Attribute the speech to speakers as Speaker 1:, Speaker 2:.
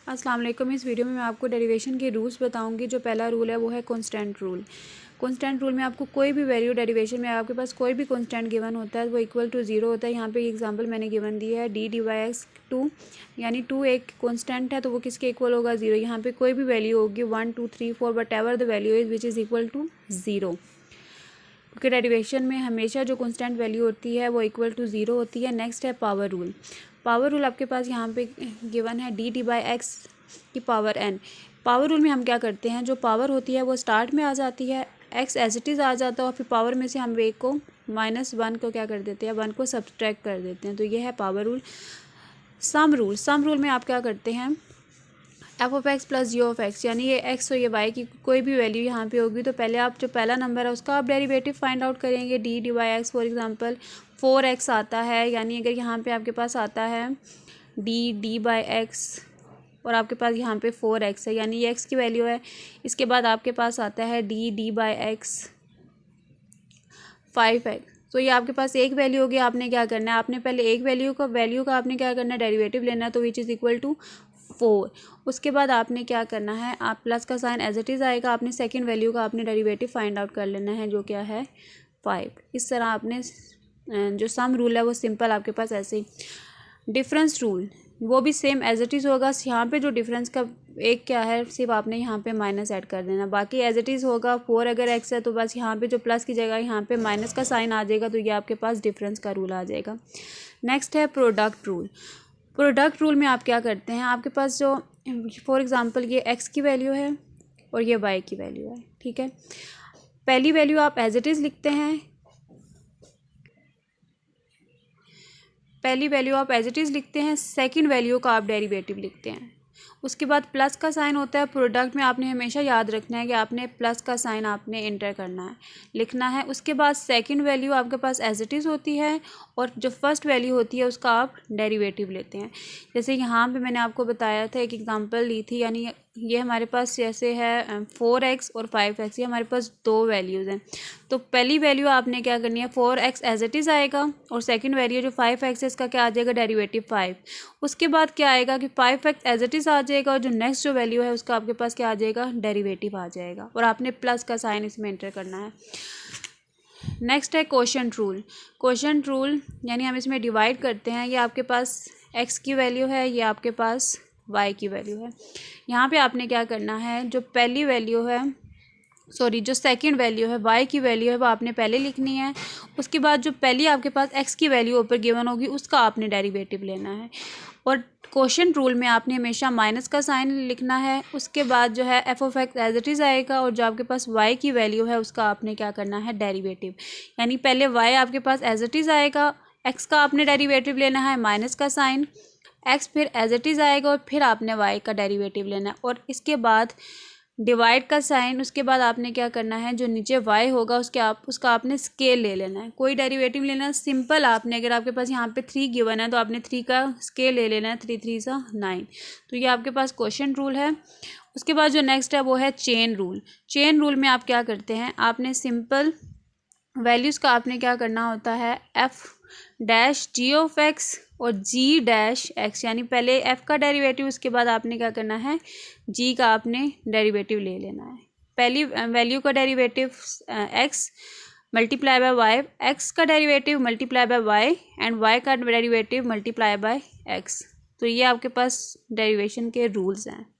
Speaker 1: अस्सलाम वालेकुम। इस वीडियो में मैं आपको डेरिवेशन के रूल्स बताऊंगी। जो पहला रूल है वो है कांस्टेंट रूल। कांस्टेंट रूल में आपको कोई भी वैल्यू डेरिवेशन में आपके पास कोई भी कांस्टेंट गिवन होता है वो इक्वल टू ज़ीरो होता है। यहाँ पे एग्जांपल मैंने गिवन दी है d/x 2, यानी 2 एक कांस्टेंट है तो वो किसके इक्वल होगा, ज़ीरो। यहाँ पे कोई भी वैल्यू होगी 1 2 3 4 whatever the value is which is equal to zero, क्योंकि डेरिवेशन में हमेशा जो कांस्टेंट वैल्यू होती है वो इक्वल टू ज़ीरो होती है। नेक्स्ट है पावर रूल। पावर रूल आपके पास यहाँ पे गिवन है d/x की पावर n। पावर रूल में हम क्या करते हैं, जो पावर होती है वो स्टार्ट में आ जाती है, x एज इट इज़ आ जाता है, और फिर पावर में से हम एक को -1 को क्या कर देते हैं, 1 को सब्सट्रैक्ट कर देते हैं। तो ये है power rule. Sum rule. Sum rule में आप क्या करते हैं, f(x) + g(x), यानी ये x और ये y की कोई भी वैल्यू यहाँ पे होगी तो पहले आप जो पहला नंबर है उसका आप डेरिवेटिव फाइंड आउट करेंगे। d/x फॉर एग्जांपल 4x आता है, यानी अगर यहाँ पे आपके पास आता है d/x और आपके पास यहाँ पे 4x है, यानी ये x की वैल्यू है। इसके बाद आपके पास आता है d/x 5x। तो ये आपके पास एक वैल्यू होगी। आपने क्या करना है, आपने पहले एक वैल्यू का आपने क्या करना है, डेरिवेटिव लेना है, तो विच इज़ इक्वल टू 4। उसके बाद आपने क्या करना है, आप प्लस का साइन एज इट इज़ आएगा, आपने सेकंड वैल्यू का आपने डेरिवेटिव फाइंड आउट कर लेना है, जो क्या है 5। इस तरह आपने जो सम रूल है वो सिंपल आपके पास ऐसे ही। डिफरेंस रूल वो भी सेम एज इट इज़ होगा। यहाँ पे जो डिफरेंस का एक क्या है, सिर्फ आपने यहाँ पे माइनस ऐड कर देना, बाकी एज इट इज़ होगा। 4 अगर x है तो बस यहाँ पे जो प्लस की जगह यहाँ पे माइनस का साइन आ जाएगा, तो ये आपके पास डिफरेंस का रूल आ जाएगा। नेक्स्ट है प्रोडक्ट रूल। प्रोडक्ट रूल में आप क्या करते हैं, आपके पास जो फॉर एग्जांपल ये x की वैल्यू है और ये y की वैल्यू है, ठीक है। पहली वैल्यू आप एज इट इज़ लिखते हैं, सेकंड वैल्यू का आप डेरिवेटिव लिखते हैं। उसके बाद प्लस का साइन होता है प्रोडक्ट में, आपने हमेशा याद रखना है कि आपने प्लस का साइन आपने एंटर करना है, लिखना है। उसके बाद सेकंड वैल्यू आपके पास एज इट इज़ होती है और जो फर्स्ट वैल्यू होती है उसका आप डेरिवेटिव लेते हैं। जैसे यहाँ पे मैंने आपको बताया था, एक एग्जांपल ली थी, यानी ये हमारे पास जैसे है 4x और 5x, ये हमारे पास दो वैल्यूज़ हैं। तो पहली वैल्यू आपने क्या करनी है, 4x एज इट इज़ आएगा और सेकंड वैल्यू जो 5x है इसका क्या आ जाएगा, डेरिवेटिव 5। उसके बाद क्या आएगा कि 5x एज इट इज़ आ जाएगा और जो नेक्स्ट जो वैल्यू है उसका आपके पास क्या आ जाएगा, डेरिवेटिव आ जाएगा, और आपने प्लस का साइन इसमें एंटर करना है। नेक्स्ट है कोशेंट रूल। कोशेंट रूल यानी हम इसमें डिवाइड करते हैं, ये आपके पास x की वैल्यू है, ये आपके पास y की वैल्यू है। यहाँ पे आपने क्या करना है, जो पहली वैल्यू है जो सेकंड वैल्यू है y की वैल्यू है वो आपने पहले लिखनी है। उसके बाद जो पहली आपके पास x की वैल्यू ऊपर गिवन होगी उसका आपने डेरिवेटिव लेना है। और कोशेंट रूल में आपने हमेशा माइनस का साइन लिखना है। उसके बाद जो है f(x) एज इट इज़ आएगा और जो आपके पास y की वैल्यू है उसका आपने क्या करना है, डेरिवेटिव। यानी पहले y आपके पास एज इट इज़ आएगा, x का आपने डेरिवेटिव लेना है, माइनस का साइन, x फिर एज इट इज़ आएगा और फिर आपने y का डेरिवेटिव लेना है, और इसके बाद डिवाइड का साइन। उसके बाद आपने क्या करना है, जो नीचे y होगा उसका आपने स्केल ले लेना है, कोई डेरिवेटिव लेना है सिंपल। आपने अगर आपके पास यहाँ पे 3 गिवन है तो आपने 3 का स्केल ले लेना है, 3 3 सा 9। तो ये आपके पास कोशेंट रूल है। उसके बाद जो नेक्स्ट है वो है चेन रूल। चेन रूल में आप क्या करते हैं, आपने सिंपल वैल्यूज़ का आपने क्या करना होता है, f'(g(x) और g'(x), यानी पहले f का डेरिवेटिव, उसके बाद आपने क्या करना है, g का आपने डेरिवेटिव ले लेना है। पहली वैल्यू का derivative x multiply by y, x का derivative multiply by y and y का डेरिवेटिव मल्टीप्लाई बाय x। तो ये आपके पास डेरिवेशन के रूल्स हैं।